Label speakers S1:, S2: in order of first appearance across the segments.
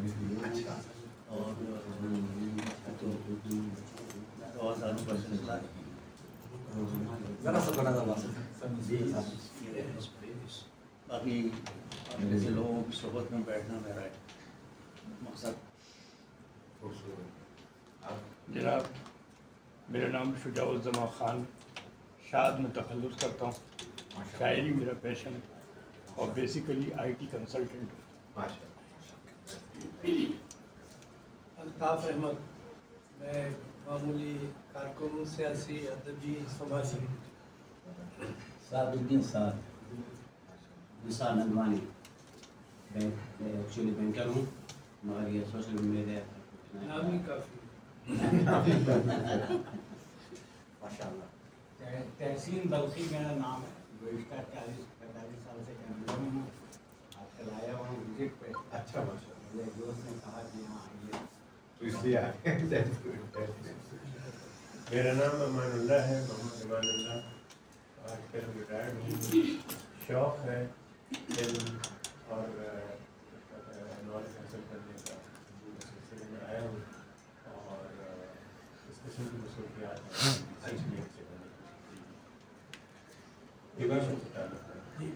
S1: अच्छा।
S2: और बहुत ज़्यादा प्रशंसा
S1: ज़रा सा बना था
S2: बाकी जैसे लोगों की सोबत में बैठना मेरा मकसद।
S3: जनाब, मेरा नाम शुजाउज़्ज़मा ख़ान, शाद में तखल्लुस करता हूँ। शायरी मेरा पैशन और बेसिकली IT कंसल्टेंट हूँ।
S4: अल्ताफ़ अहमद, मैं मामूली कारकुन, सियासी, अदबी, समाजी।
S5: सादुद्दीन साद, निसार नदवानी, मैं एक्चुअली बैंकर हूँ मगर ये सोशल मीडिया
S4: नाम ही काफ़ी।
S5: माशाअल्लाह।
S6: तहसीन बल्खी मेरा नाम है। गुज़िश्ता 40-45 साल से कैनेडा में हूँ। आजकल आया हूँ विजिट पे।
S1: अच्छा, माशाअल्लाह।
S6: मेरे दोस्त ने कहा कि यहाँ आइए,
S1: तो इसलिए आए। मेरा नाम अमानुल्लाह है, मोहम्मद अमानुल्लाह। आजकल रिटायर्ड हूँ। शौक़ है फिल्म और नॉलेज हासिल करने का, सिलसिले में आया हूँ और इस किस्म की मसरूफियात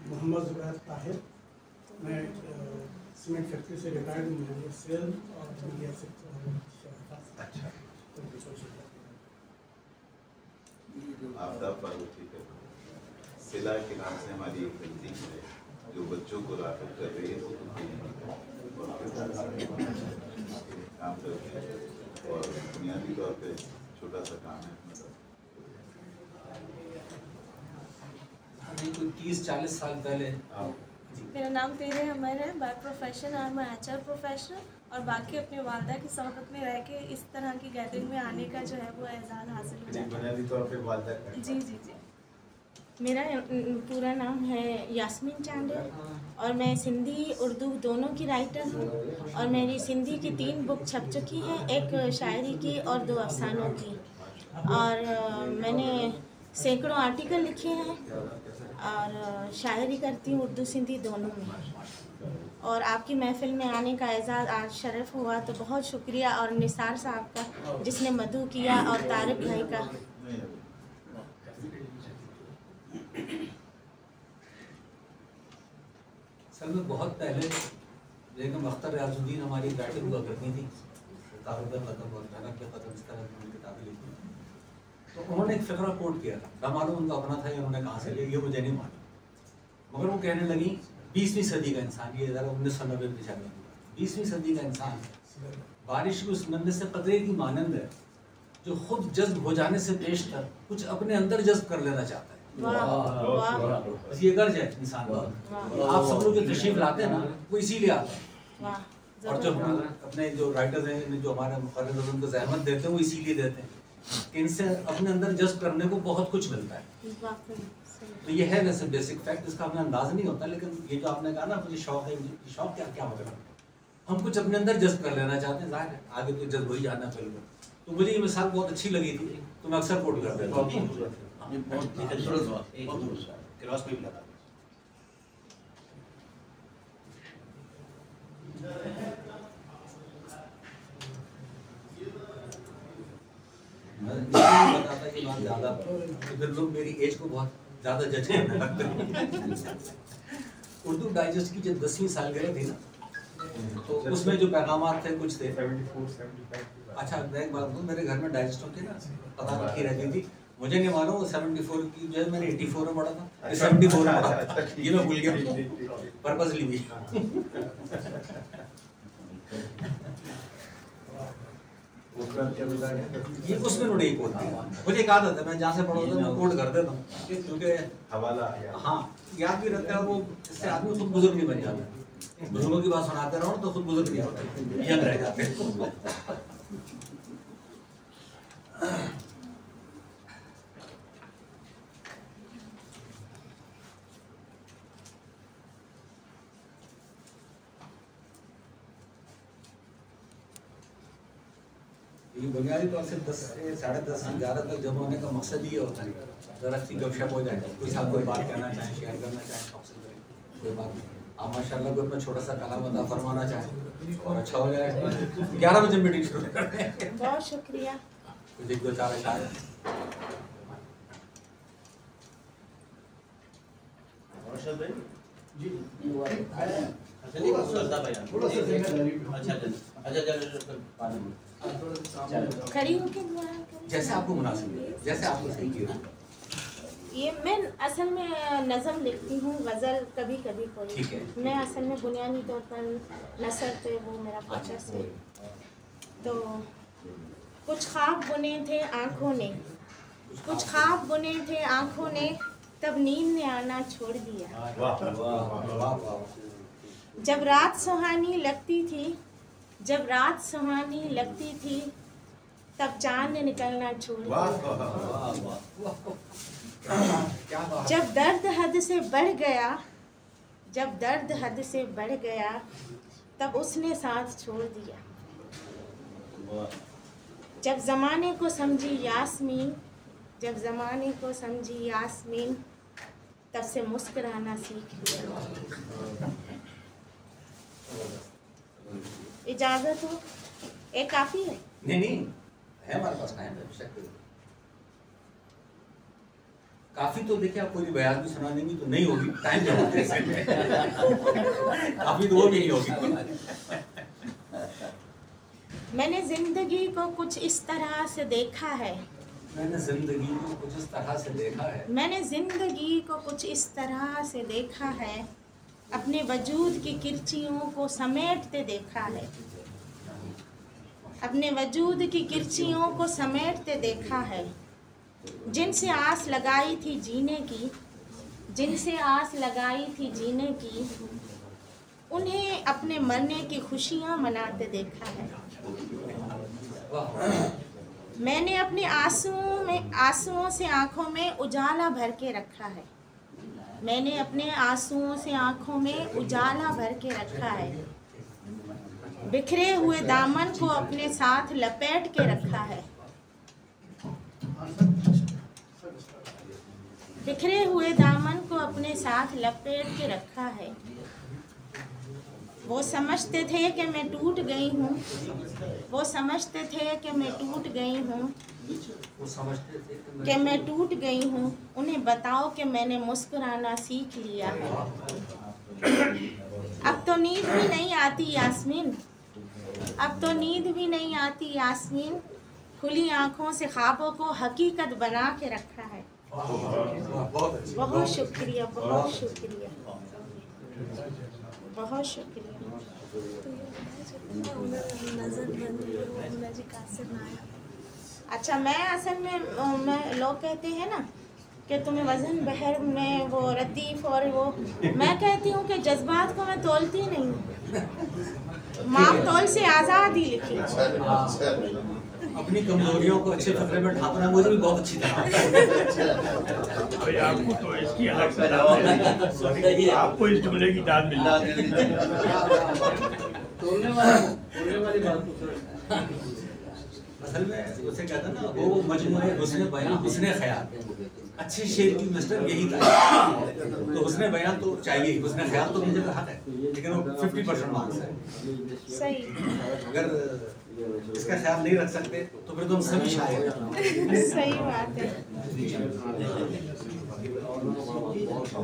S4: मोहम्मद ज़ुबैर ताहिर, मैं सीमेंट फैक्ट्री से रिटायर्ड हूँ। सेल और मीडिया से।
S1: अच्छा।
S7: आफ्ताब फारूकी है। सिला के नाम से हमारी एक तंजीम है जो बच्चों को राग़िब कर रही है काम करती है और बुनियादी तौर पे छोटा सा काम है।
S1: अभी कोई 30-40 साल पहले
S8: मेरा नाम तेरे हमर है। बाय प्रोफेशन और मैं HR प्रोफेशनल, और बाकी अपनी वालदा की सोहबत में रह के इस तरह की गैदरिंग में आने का जो है वो एजाज़ हासिल हो जाता है।
S7: बुनियादी तौर पे वालदा का
S8: जी जी जी।
S9: मेरा पूरा नाम है यास्मीन चांडे और मैं सिंधी उर्दू दोनों की राइटर हूँ और मेरी सिंधी की 3 बुक छप चुकी हैं, एक शायरी की और 2 अफसानों की, और मैंने सैकड़ों आर्टिकल लिखे हैं और शायरी करती हूँ उर्दू सिंधी दोनों में। और आपकी महफ़िल में आने का एजाज़ आज शरफ़ हुआ, तो बहुत शुक्रिया, और निसार साहब का जिसने मधु किया और तारिक भाई का।
S1: असल में बहुत पहले बेगम अख्तर रियाजुद्दीन हमारी राइटर हुआ करती थी, तारुद क़दम और जनक के क़दम, इस तरह की किताबें लिखी। तो उन्होंने एक फ़िक्रा कोट किया था, ना मालूम उनका अपना था या उन्होंने कहाँ से लिया, ये मुझे नहीं मालूम, मगर वो कहने लगी 20वीं सदी का इंसान, ये ज़रा 1990 में चल रहा, 20वीं सदी का इंसान बारिश की उस नन्हे से कतरे की मानंद है जो खुद जज्ब हो जाने से पेश कर कुछ अपने अंदर जज्ब कर लेना चाहता है। ये गर्ज है इंसान का। आप सब लोग जो तशरीफ लाते हैं ना, वो इसीलिए आते हैं, और जो अपने जो राइटर्स हैं, जो हमारे मुखर्रिर हैं, उनको ज़हमत देते हैं, वो इसीलिए देते हैं कि इनसे अपने अंदर जज्ब करने को बहुत कुछ मिलता है। तो ये है वैसे बेसिक फैक्ट, इसका हमें अंदाज़ नहीं होता, लेकिन ये जो आपने कहा ना मुझे शौक़ है, शौक़ क्या क्या मतलब, हम कुछ अपने अंदर जज्ब कर लेना चाहते हैं, ज़ाहिर है आगे तो जज्ब हो ही जाना फिल्म। तो मुझे ये मिसाल बहुत अच्छी लगी थी, तो मैं अक्सर कोट कर देता हूँ। बताता कि बात ज़्यादा, फिर लोग मेरी एज को बहुत ज़्यादा जज करने लगते हैं। उर्दू डाइजेस्ट की जब 10वीं सालगिरह थी ना, तो उसमें जो पैगामात थे कुछ थे। 74-75।
S7: अच्छा मैं एक बात बोलूँ, मेरे घर में डाइजेस्ट होती ना पता रखी रहती थी, मुझे नहीं मालूम वो 74 की जो है मैंने 84 में पढ़ा था, 74 में पढ़ा, ये मैं भूल गया पर्पसली भी। ये उसमें नोट एक कोड था, मुझे एक आदत है मैं जहाँ से पढ़ा था मैं कोड कर देता हूँ क्योंकि हवाला हाँ याद भी रहता है, वो इससे आदमी खुद बुजुर्ग नहीं बन जाता। बुजुर्गों की बात सुनाते रहो तो खुद बुजुर्ग नहीं होते, यंग रह जाते हैं। ये बुनियादी तौर से 10 से 10:30 से 11 तक जमा होने का मकसद ये होता है जरा सी गपशप हो जाए, कोई साहब कोई बात कहना चाहें, शेयर करना चाहें, कोई बात नहीं।
S1: आप माशाल्लाह को अपना छोटा सा कलाम अता फरमाना चाहें और अच्छा हो जाए। 11 बजे मीटिंग शुरू करते हैं।
S9: बहुत शुक्रिया।
S1: कुछ एक दो चार अशार
S5: जी अच्छा जी सरदा भाई अच्छा
S9: खड़ी होके दुआ करें।
S1: जैसे आपको मुनासिब है, जैसे आपको सही किया।
S9: ये मैं असल में नज़म लिखती हूँ, गज़ल कभी कभी कोई।
S1: ठीक है।
S9: मैं असल में बुनियादी तौर पर नसर पे वो मेरा फोकस है। तो कुछ ख्वाब बुने थे आँखों ने, कुछ ख्वाब बुने थे आँखों ने, तब नींद ने आना छोड़ दिया।
S5: वाह वाह वाह वाह।
S9: जब रात सुहानी लगती थी, जब रात सुहानी लगती थी, तब चांद ने निकलना छोड़ दिया। जब दर्द हद से बढ़ गया, जब दर्द हद से बढ़ गया, तब उसने साथ छोड़ दिया। जब ज़माने को समझी यास्मीन, जब ज़माने को समझी यास्मीन, तब से मुस्कुराना सीख लिया। इजाज़त हो? एक काफ़ी है?
S1: नहीं नहीं है हमारे पास टाइम है। काफी तो देखिए आप पूरी बयान भी सुना देंगी तो नहीं होगी, टाइम काफी तो वो भी नहीं होगी।
S9: मैंने जिंदगी को कुछ इस तरह से देखा है,
S1: मैंने जिंदगी को कुछ इस तरह से देखा है,
S9: मैंने जिंदगी को कुछ इस तरह से देखा है, अपने वजूद की किरचियों को समेटते देखा है, अपने वजूद की किरचियों को समेटते देखा है। जिनसे आस लगाई थी जीने की, जिनसे आस लगाई थी जीने की, उन्हें अपने मरने की खुशियाँ मनाते देखा है। मैंने अपने आंसुओं से आँखों में उजाला भर के रखा है, मैंने अपने आंसुओं से आँखों में उजाला भर के रखा है। बिखरे हुए दामन को अपने साथ लपेट के रखा है, बिखरे हुए दामन को अपने साथ लपेट के रखा है। वो समझते थे कि मैं टूट गई हूँ, वो समझते थे कि मैं टूट गई हूँ, कि मैं टूट गई हूँ। उन्हें बताओ कि मैंने मुस्कुराना सीख लिया है। अब तो नींद भी नहीं आती यास्मीन, अब तो नींद भी नहीं आती यास्मीन, खुली आँखों से ख्वाबों को हकीकत बना के रखा है। बहुत शुक्रिया, बहुत शुक्रिया, बहुत शुक्रिया। अच्छा, मैं असल में लोग कहते हैं ना कि तुम्हें वज़न बहर में वो रदीफ और वो, मैं कहती हूँ कि जज्बात को मैं तोलती नहीं, माप तोल से आज़ादी लिखी।
S1: अपनी कमजोरियों को अच्छे फकरे में ढांपना मुझे भी बहुत अच्छी तरह।
S3: आपको तो इसकी अलग से आपको इस जुमले की दाद मिल
S1: असल में उसे कहता है ना, वो मजमूए हुस्न बयां हुस्न ख्याल, अच्छे शेर की मिस्टर यही था। तो हुस्न बयां तो चाहिए, हुस्न ख्याल तो मुझे हक है, लेकिन वो 50% मार्क्स है।
S9: सही।
S1: अगर इसका ख्याल नहीं रख सकते तो फिर तुम सभी शायर।
S9: सही बात है।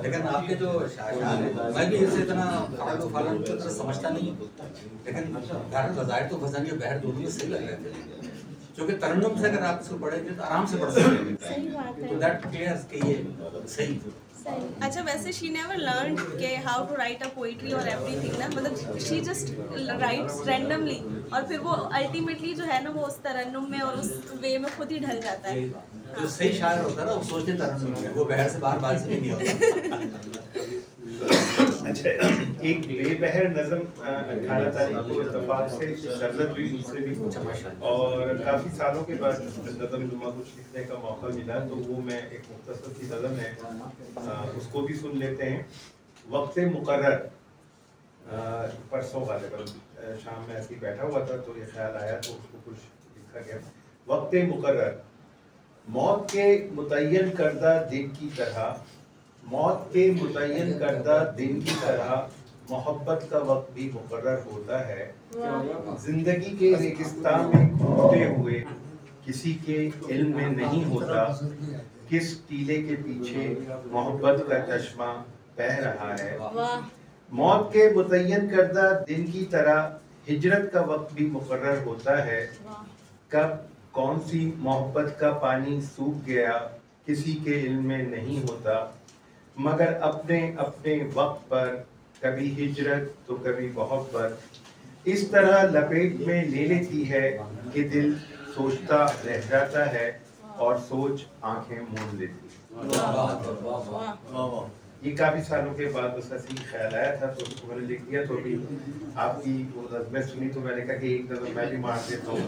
S1: लेकिन आपके जो शायर हैं, मैं भी इसे इतना फालन की तरह समझता नहीं, लेकिन बज़ाहिर तो फज़ानी और बहर दोनों में सही लग रहे थे, क्योंकि तरन्नुम से अगर आप इसको पढ़ेंगे तो आराम से पढ़ सकते
S9: सही बात है।
S1: तो दैट क्लियर्स कि ये सही।
S8: अच्छा, वैसे शी नेवर लर्न के how to write a poetry और एवरीथिंग ना, मतलब शी जस्ट राइट्स रैंडमली, और फिर वो अल्टीमेटली जो है ना वो उस तरन्नुम में और उस वे में खुद ही ढल जाता है।
S1: जो सही शायर होता है ना, वो सोचते तरन्नुम में, वो बहर से बाहर बात से नहीं होता।
S10: अच्छा, एक बेबहर नज़म 18 तारीख को इत्तेफाक से शर्जत हुई मुझसे भी, और काफ़ी सालों के बाद नज़म जुमा कुछ लिखने का मौका मिला, तो वो मैं एक मुख्तसर सी नज़म है उसको भी सुन लेते हैं। वक्त मुकर्रर, परसों गालिबन शाम में ऐसे ही बैठा हुआ था तो ये ख्याल आया तो उसको कुछ लिखा गया। वक्त मुकर्रर, मौत के मुतय्यन करदा दिन की तरह, मौत के मुतय्यन करदा दिन की तरह, मोहब्बत का वक्त भी मुकर्रर होता है। जिंदगी के रेगिस्तान में घूमते हुए किसी के इल्म में नहीं होता किस टीले के पीछे मोहब्बत का चश्मा बह रहा है। मौत के मुतय्यन करदा दिन की तरह हिजरत का वक्त भी मुकर्रर होता है। कब कौन सी मोहब्बत का पानी सूख गया किसी के इल्म में नहीं होता, मगर अपने अपने वक्त पर कभी हिजरत तो कभी मोहब्बत इस तरह लपेट में ले लेती है कि दिल सोचता रह जाता है और सोच आंखें मूंद लेती है। ये काफी सालों के बाद बस ऐसी ख्याल आया था तो उसको मैंने लिख दिया। तो अभी आपकी वो नज़्में सुनी तो मैंने कहा कि एक नज़र मैं भी मार देता हूँ।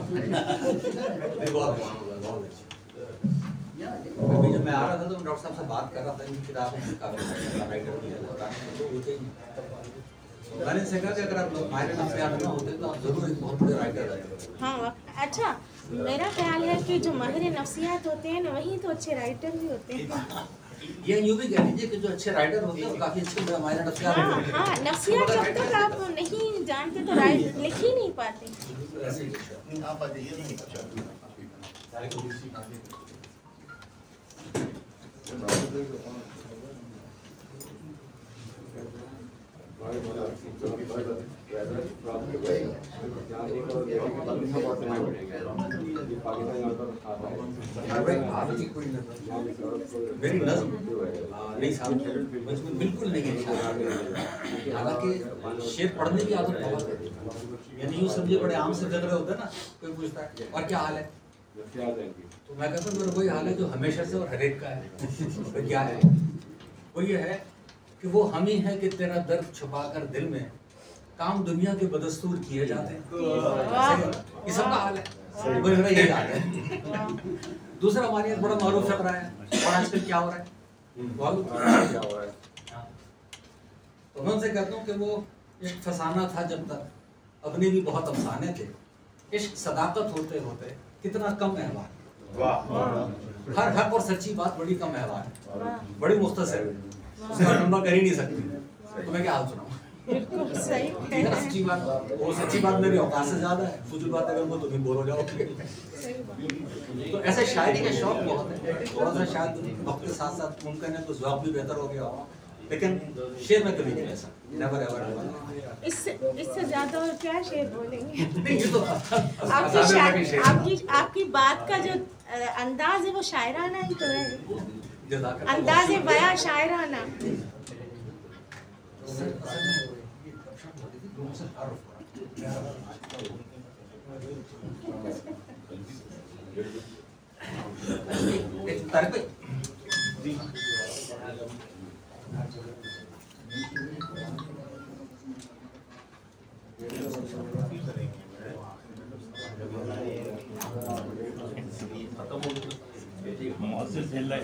S1: अभी जब मैं आ रहा था तो डॉक्टर साहब से बात कर रहा था इन किताबों की मैंने से कहा कि अगर आप लोग मायरे नफ्सियात में होते तो आप जरूर एक बहुत बड़े राइटर रहते।
S9: हाँ अच्छा, मेरा ख्याल है कि जो माहिर नफ्सियात होते हैं ना वही तो अच्छे राइटर भी होते हैं।
S1: ये यूँ भी कह लीजिए कि जो अच्छे राइटर होते हैं वो काफी अच्छे मायरे नफ्सियात
S9: हाँ हाँ, नफ्सियात जब तक आप नहीं जानते तो राइट लिख ही नहीं पाते।
S1: मेरी नज़्म नहीं साहब बिल्कुल नहीं है। हालांकि शेर पढ़ने की आदत बहुत है, यानी यूँ समझिए बड़े आम से जगह होते हैं ना, कोई पूछता है और क्या हाल है तो मैं कहता हूँ वही हाल है जो हमेशा से और हर एक का है। तो क्या है वो ये है कि वो हम ही है कि तेरा दर्द छुपाकर दिल में काम दुनिया के बदस्तूर किए जाते हैं। ये सबका हाल है, मेरा यही हाल है। दूसरा हमारे यहाँ बड़ा मारूफ चल रहा है और आजकल क्या हो रहा है तो मैं उनसे कहता हूँ कि वो एक फसाना था जब तक, अपने भी बहुत अफसाने थे। इश्क सदाकत होते होते कितना कम अहवाल, हर हक और सच्ची बात बड़ी कम अहवाल, बड़ी मुख्तसर, उसका लंबा कर ही नहीं सकती। तो मैं क्या हाल सुनाऊं? सच्ची बात, वो सच्ची बात मेरी औकात से ज्यादा है, फुजूल बात अगर वो तुम बोल हो जाओगे। तो ऐसे शायरी का शौक बहुत है, थोड़ा सा शायद वक्त के साथ साथ मुमकिन है तो जवाब भी बेहतर हो गया हो, लेकिन शेर में कभी नहीं ऐसा, नेवर एवर।
S9: इससे ज्यादा और क्या शेर बोलेंगे?
S1: नहीं ये तो
S9: आपकी बात का जो अंदाज है वो शायराना ही तो है, अंदाज है बयां शायराना।
S3: मुअस्सिस हिल्ला